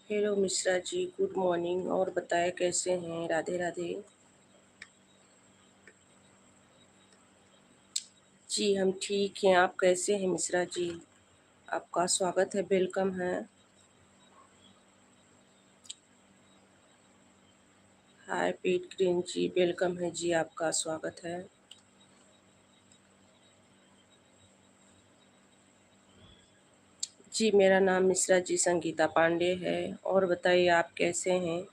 Hello Mishra ji, good morning. और बताएं कैसे हैं? राधे राधे। जी हम ठीक हैं। आप कैसे हैं मिश्रा जी? आपका स्वागत है, वेलकम है। हाय पीट ग्रीन जी, वेलकम है जी, आपका स्वागत है। जी मेरा नाम मिश्रा जी संगीता पांडे है। और बताइए आप कैसे हैं,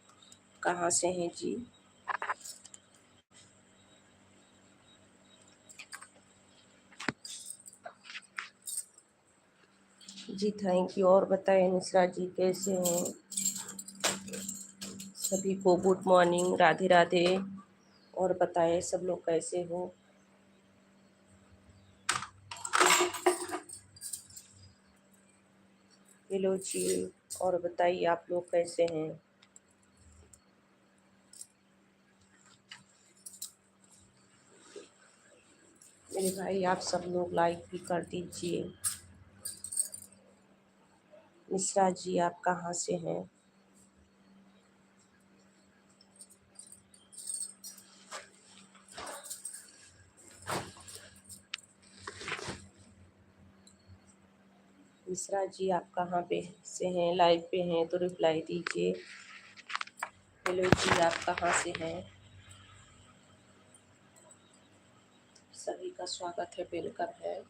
कहाँ से हैं जी? जी थैंक यू। और बताइए मिश्रा जी कैसे हैं? सभी को गुड मॉर्निंग, राधे राधे। और बताएं सब लोग कैसे हो? हेलो जी। और बताइए आप लोग कैसे हैं? मेरे भाई आप सब लोग लाइक भी कर दीजिए। मिश्रा जी आप कहाँ से हैं? मिश्रा जी आप कहाँ पे से हैं? लाइव पे हैं तो रिप्लाई दीजिए। हेलो जी आप कहाँ से हैं? सभी का स्वागत है, वेलकम है।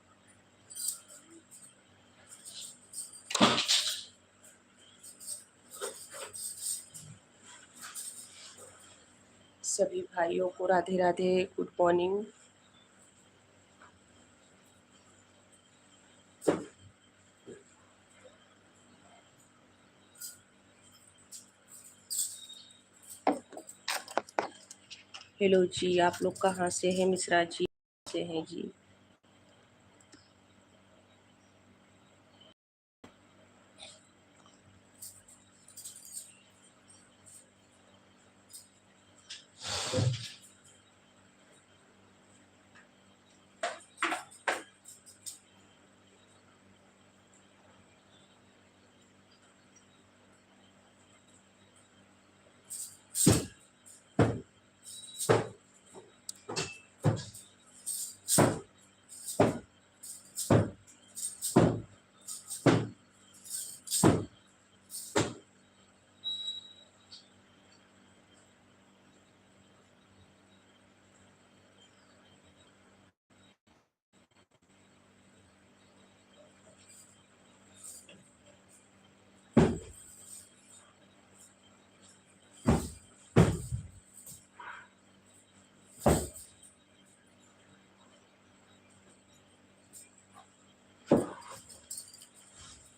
सभी भाइयों को Radhe Radhe, good morning. Hello जी आप लोग कहाँ से हैं? मिश्रा जी से हैं जी।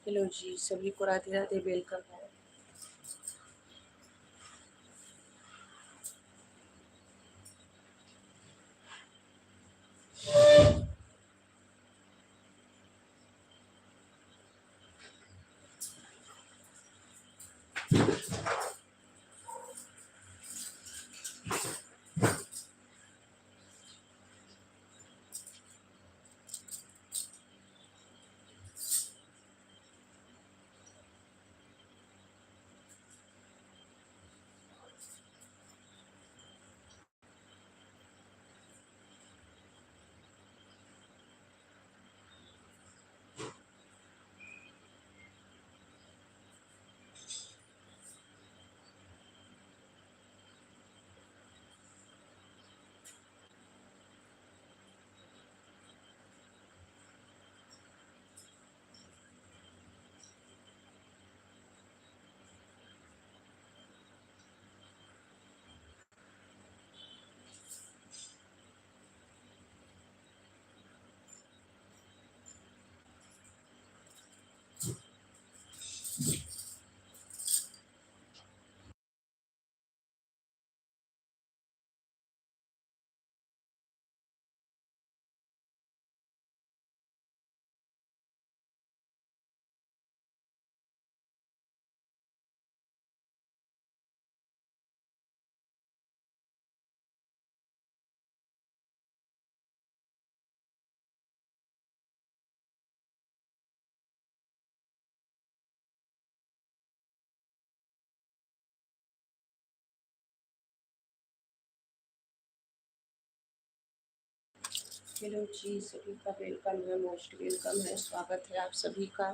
हेलो जी सभी को राधे राधे, वेलकम है। हेलो जी, सभी का वेलकम है, मोस्ट वेलकम है, स्वागत है आप सभी का।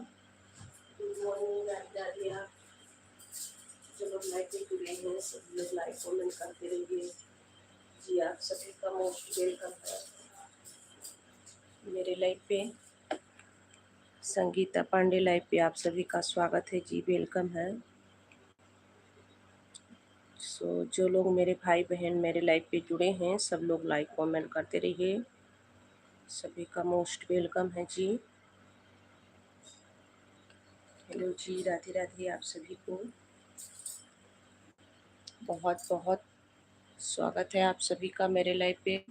गुड मॉर्निंग राधे आप जो लोग लाइव पे जुड़े हैं सभी लोग लाइक कमेंट करते रहिए जी। आप सभी का मोस्ट वेलकम है मेरे लाइव पे। संगीता पांडे लाइव पे आप सभी का स्वागत है जी, वेलकम है। जो लोग मेरे भाई बहन मेरे लाइव पे जुड़े हैं सब लोग लाइक कमेंट करते रहिए, सभी का मोस्ट वेलकम है जी। हेलो जी, राधे राधे आप सभी को, बहुत बहुत स्वागत है आप सभी का मेरे लाइव पे।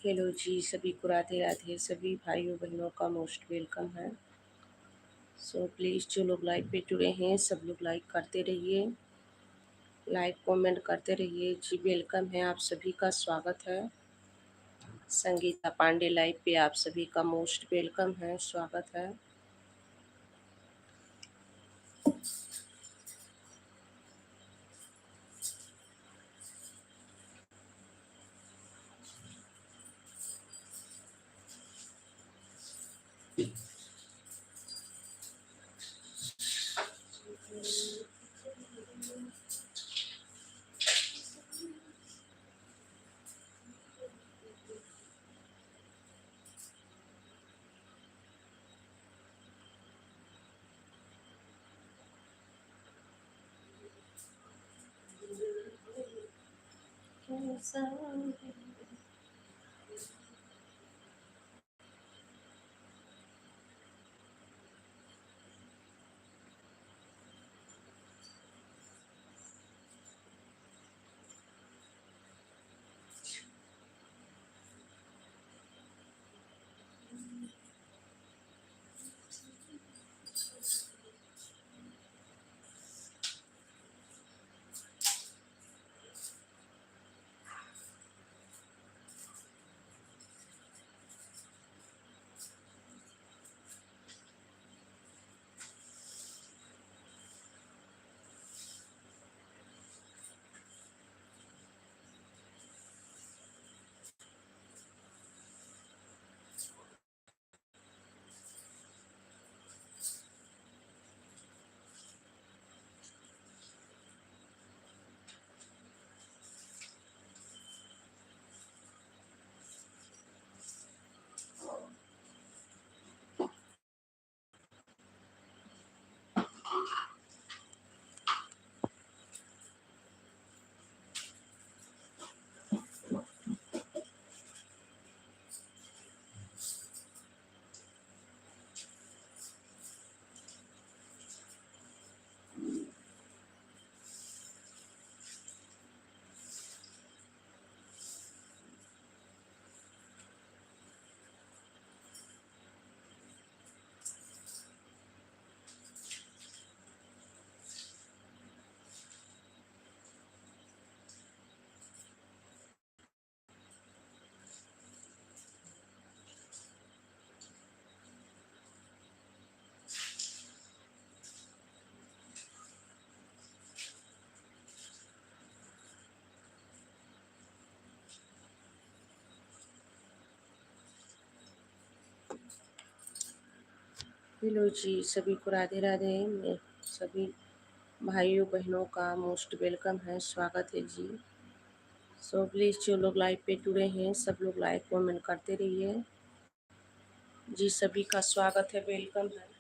हेलो जी, सभी को राधे राधे, सभी भाइयों बहनों का मोस्ट वेलकम है। प्लीज़ जो लोग लाइव पे जुड़े हैं सब लोग लाइक करते रहिए, लाइक कमेंट करते रहिए जी, वेलकम है आप सभी का, स्वागत है। संगीता पांडे लाइव पे आप सभी का मोस्ट वेलकम है, स्वागत है। हेलो जी, सभी को राधे राधे। मैं सभी भाइयों बहनों का मोस्ट वेलकम है, स्वागत है जी। सो प्लीज़ जो लोग लाइव पे जुड़े हैं सब लोग लाइक कमेंट करते रहिए जी। सभी का स्वागत है, वेलकम है।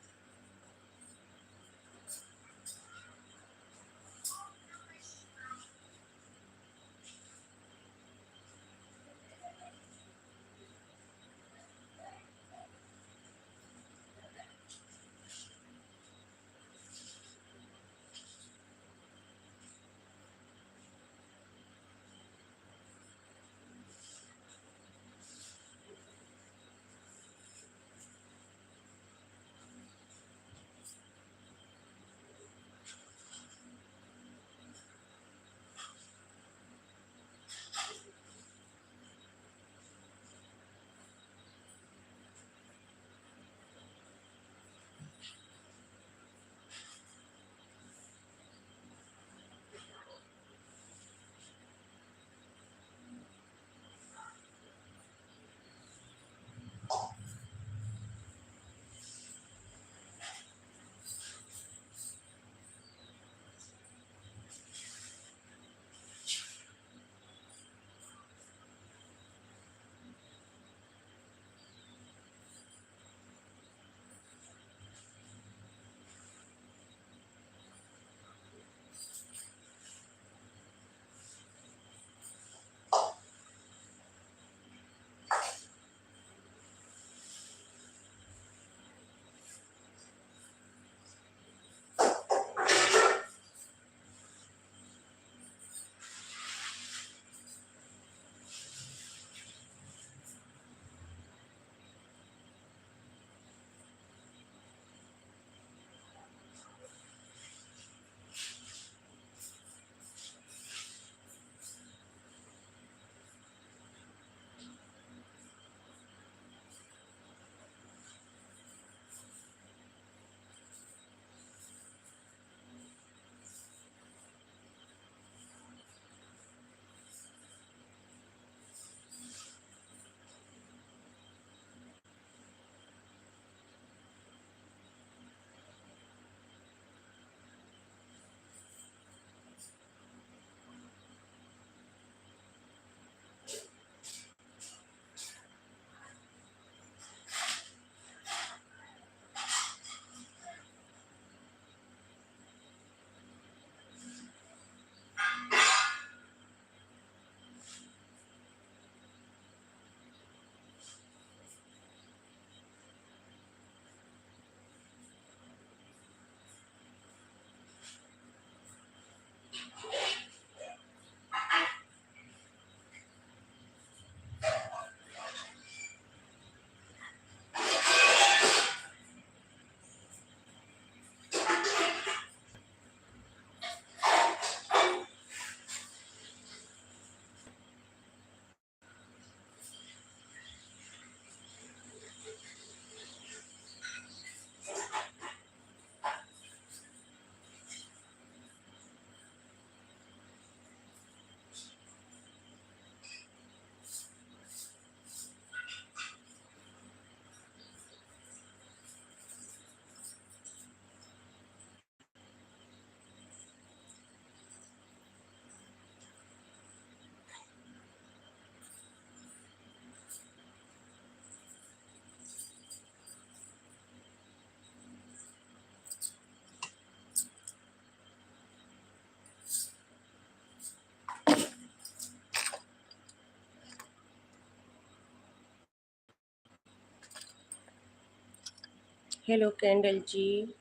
हेलो कैंडल जी,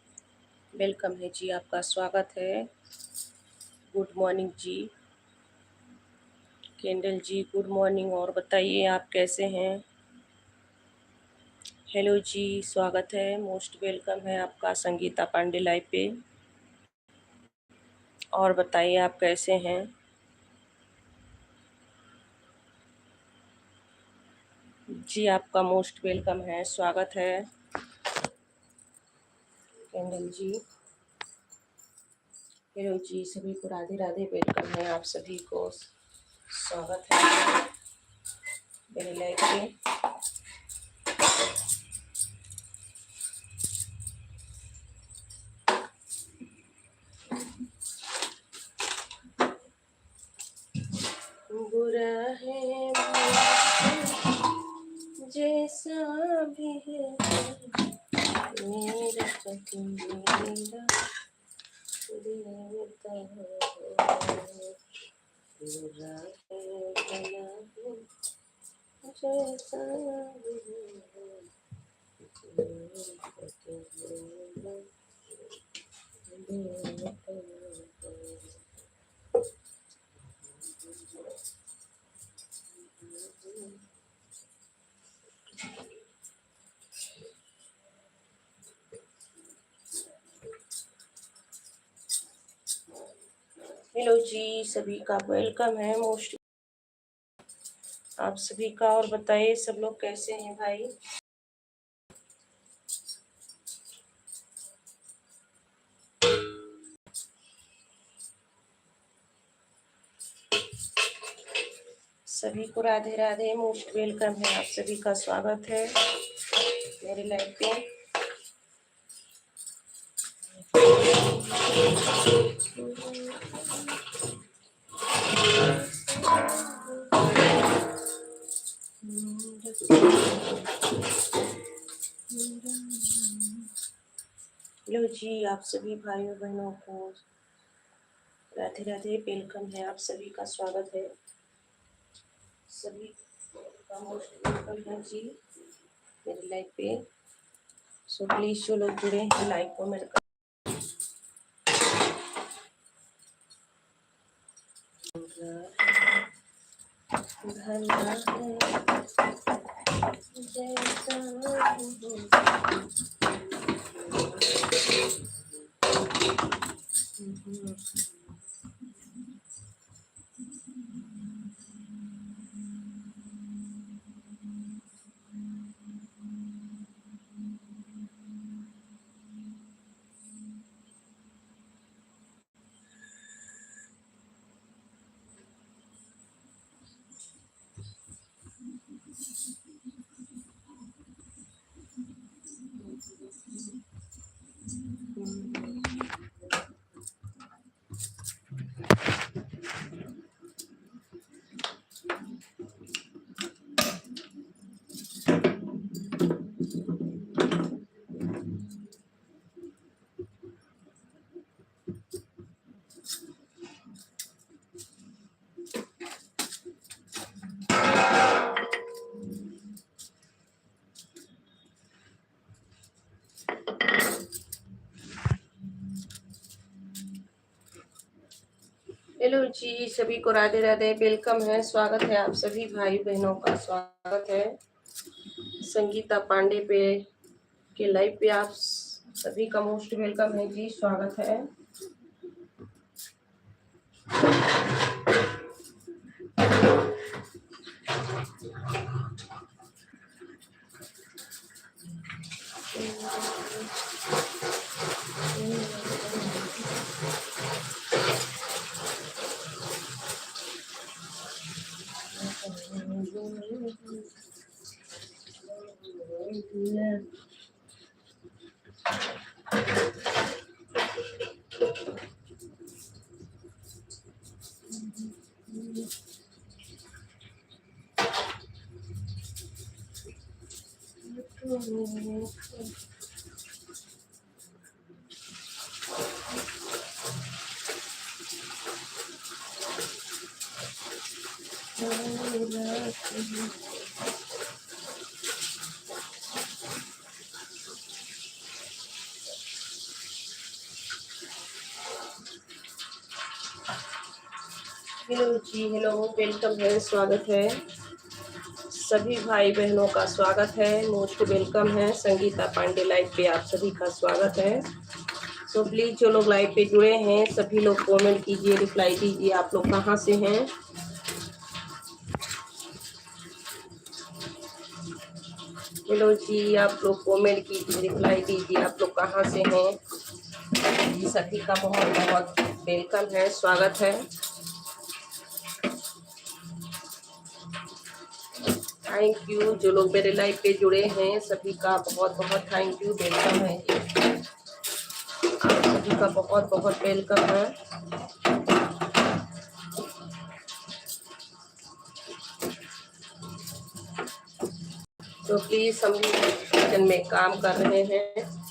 वेलकम है जी, आपका स्वागत है। गुड मॉर्निंग जी। कैंडल जी गुड मॉर्निंग, और बताइए आप कैसे हैं। हेलो जी, स्वागत है, मोस्ट वेलकम है आपका संगीता पांडे लाइव पे। और बताइए आप कैसे हैं। जी आपका मोस्ट वेलकम है, स्वागत है कैंडल जी। हेलो जी, सभी को राधे राधे, वेलकम है आप सभी को, स्वागत है मेरे लाइव पे। हेलो जी, सभी का वेलकम है मोस्ट आप सभी का। और बताइए सब लोग कैसे हैं भाई। सभी को राधे राधे, मोस्ट वेलकम है। आप सभी का स्वागत है मेरे लाइफ पे। हेलो जी, आप सभी भाइयों बहनों को राधे राधे, वेलकम है। आप सभी का स्वागत है। सभी का मोस्ट वेलकम है जी मेरी लाइफ पे। सो प्लीज जो लोग जुड़े हैं लाइक कमेंट कर। हेलो जी, सभी को राधे राधे, वेलकम है। स्वागत है आप सभी भाई बहनों का। स्वागत है संगीता पांडे पे के लाइव पे। आप सभी का मोस्ट वेलकम है जी, स्वागत है। हेलो जी, हेलो, वेलकम है, स्वागत है। सभी भाई बहनों का स्वागत है, मोस्ट वेलकम है। संगीता पांडे लाइव पे आप सभी का स्वागत है। सो प्लीज जो लोग लाइव पे जुड़े हैं सभी लोग कमेंट कीजिए, रिप्लाई दीजिए। आप लोग कहाँ से हैं। हेलो जी, आप लोग कमेंट कीजिए, रिप्लाई दीजिए। आप लोग कहाँ से हैं। सभी का बहुत बहुत वेलकम है, स्वागत है। थैंक यू जो लोग मेरे लाइव पे जुड़े हैं सभी का बहुत बहुत थैंक यू, वेलकम है जी। आप सभी का बहुत बहुत वेलकम है। तो प्लीज हम किचन में काम कर रहे हैं।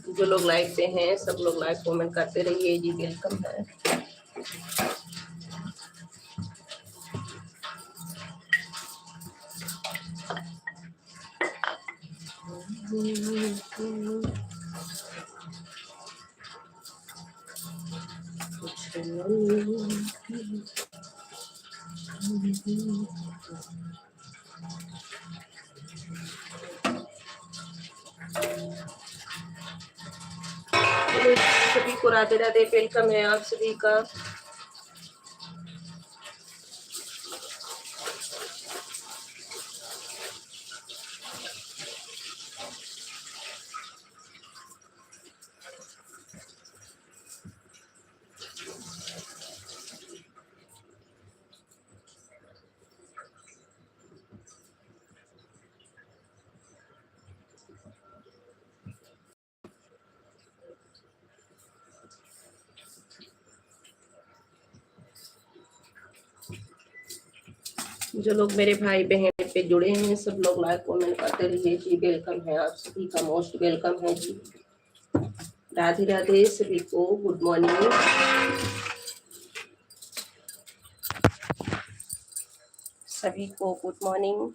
जो लोग लाइव पे हैं सब लोग लाइव कमेंट करते रहिए जी, वेलकम है। सभी को राधे राधे, वेलकम है आप सभी का। जो लोग मेरे भाई बहन पे जुड़े हैं सब लोग लाइक कमेंट करते रहिए जी, वेलकम है आप सभी का, मोस्ट वेलकम है जी। राधे राधे सभी को, गुड मॉर्निंग। सभी को गुड मॉर्निंग।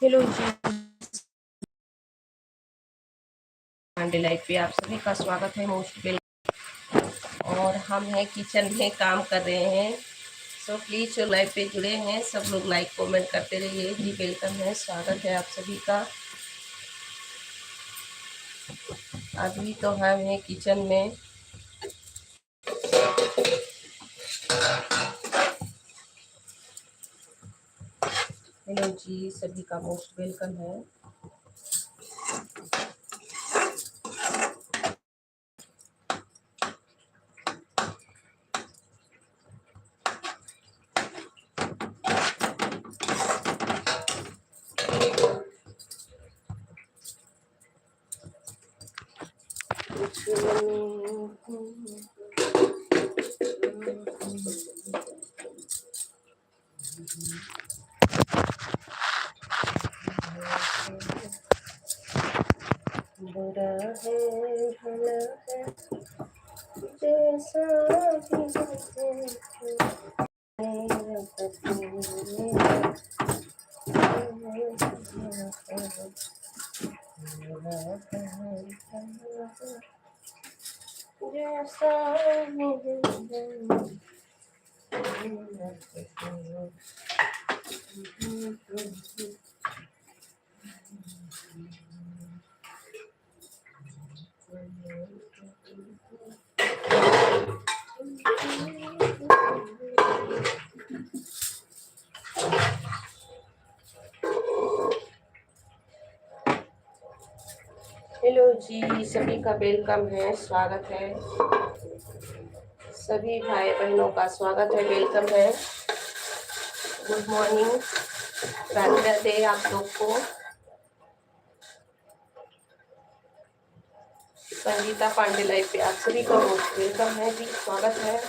हेलो जी, पांडे लाइफ पे आप सभी का स्वागत है, मोस्ट वेलकम। और हम हैं किचन में काम कर रहे हैं, सो प्लीज जो लाइव पे जुड़े हैं सब लोग लाइक कमेंट करते रहिए जी, वेलकम है, स्वागत है आप सभी का। अभी तो हम हैं किचन में। हेलो जी, सभी का मोस्ट वेलकम है। बुरा है भला है जैसा हेलो जी, सभी का वेलकम है, स्वागत है। सभी भाई बहनों का स्वागत है, वेलकम है, गुड मॉर्निंग, राधे राधे आप लोग को। संगीता पांडे लाइव पे आप सभी का मोस्ट वेलकम है जी, स्वागत है।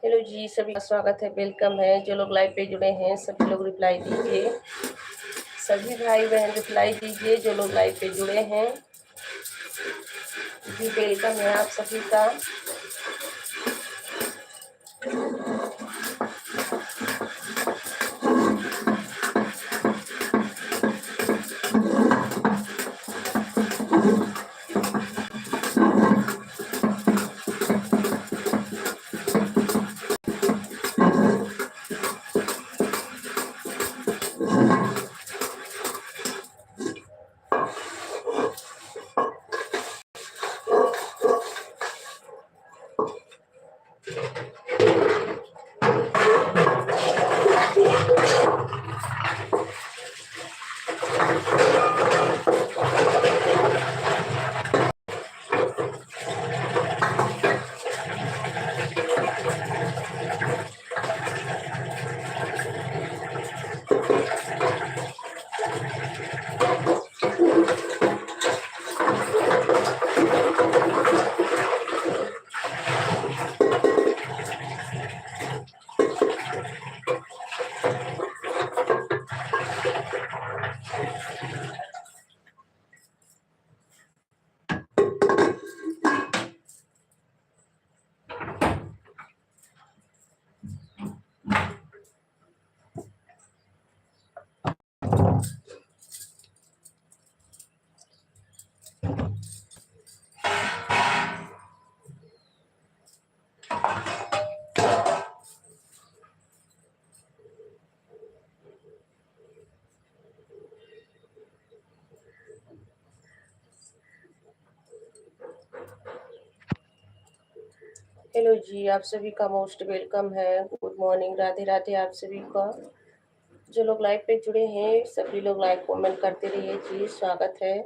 हेलो जी, सभी का स्वागत है, वेलकम है। जो लोग लाइव पे जुड़े हैं सभी लोग रिप्लाई दीजिए, सभी भाई बहन रिप्लाई दीजिए जो लोग लाइव पे जुड़े हैं जी, वेलकम है आप सभी का। हेलो जी, आप सभी का मोस्ट वेलकम है। गुड मॉर्निंग, राधे राधे आप सभी का। जो लोग लाइव पे जुड़े हैं सभी लोग लाइक कमेंट करते रहिए जी, स्वागत है।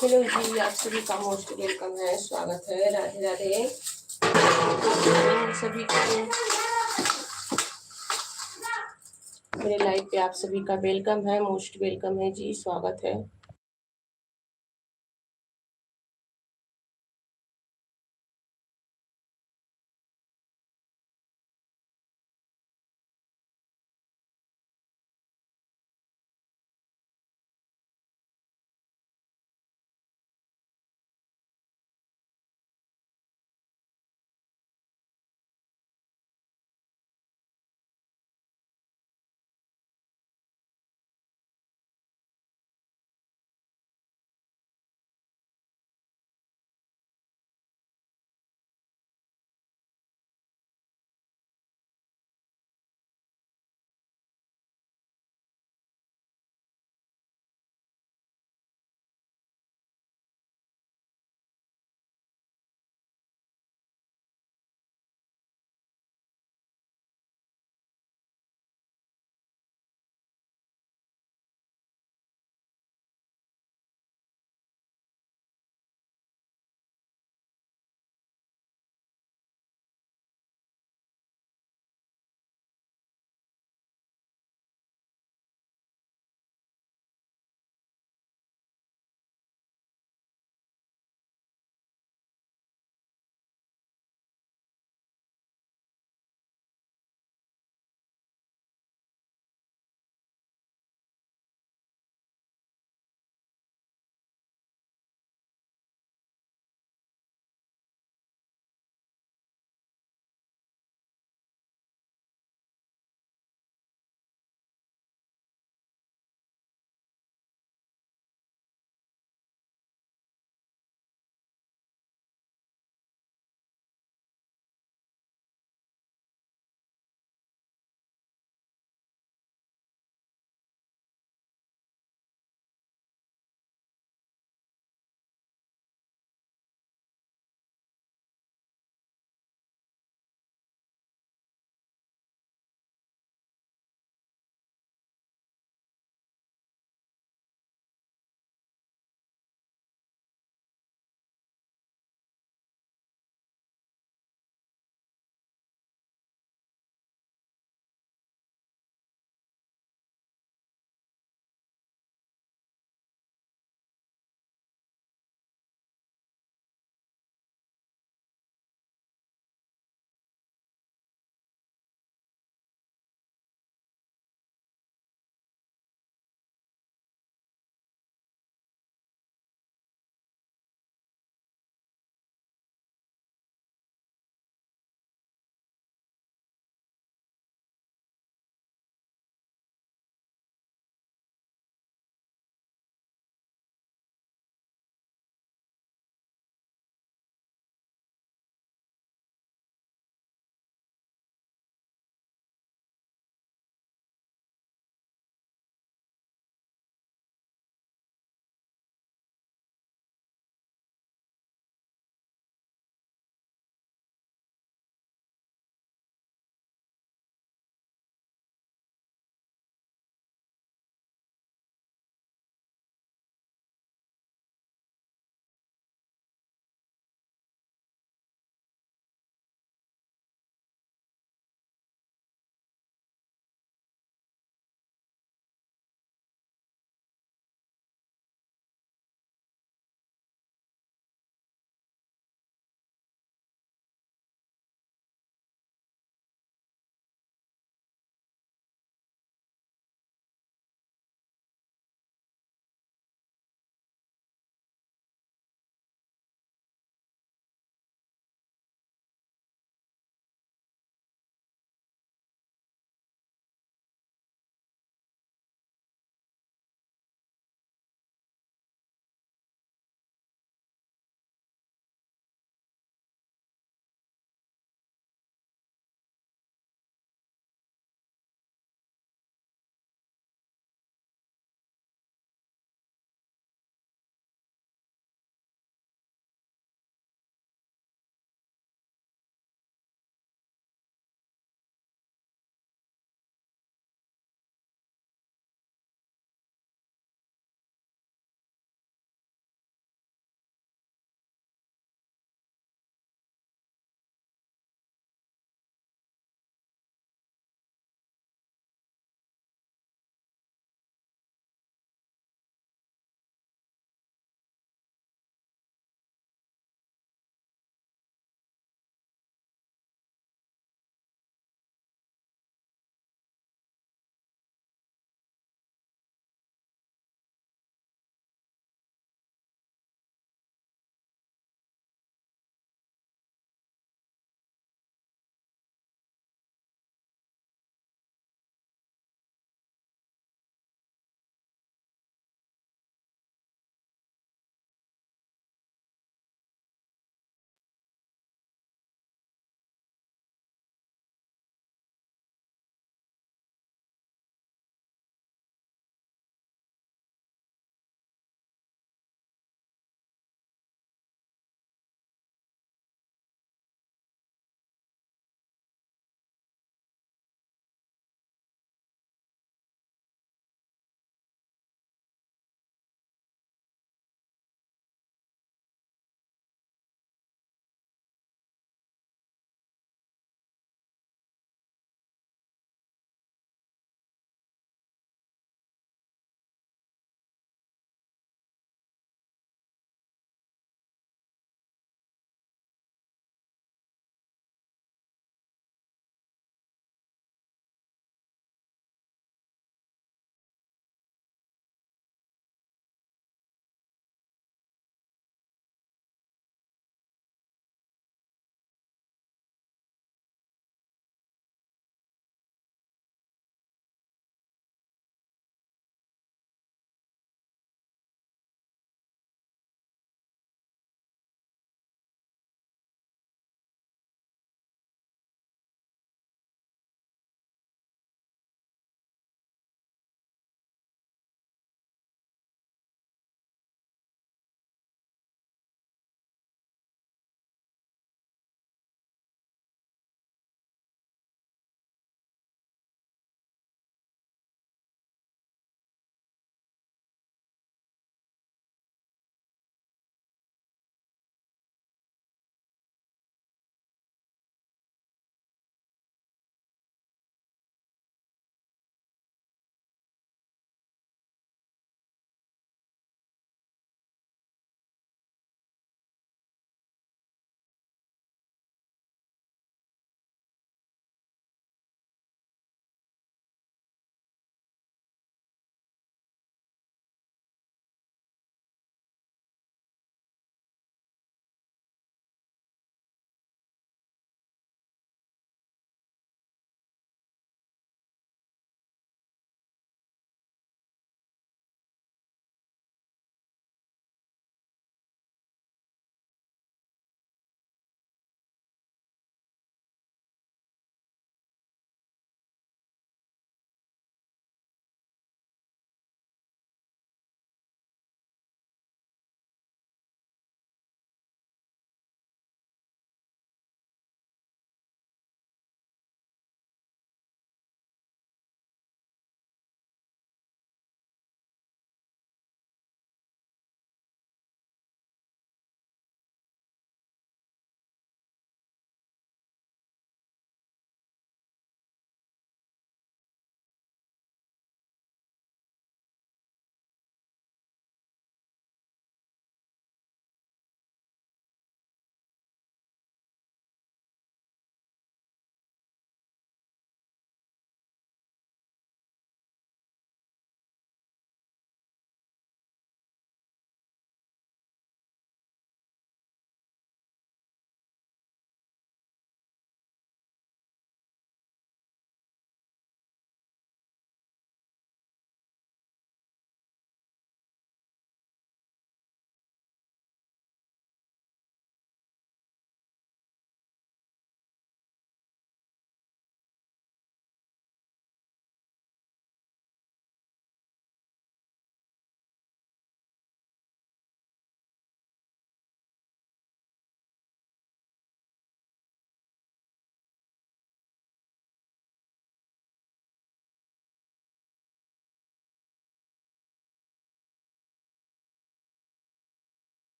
हेलो जी, आप सभी का मोस्ट वेलकम है, स्वागत है। राधे राधे सभी को मेरे लाइव पे आप सभी का वेलकम है, मोस्ट वेलकम है जी, स्वागत है।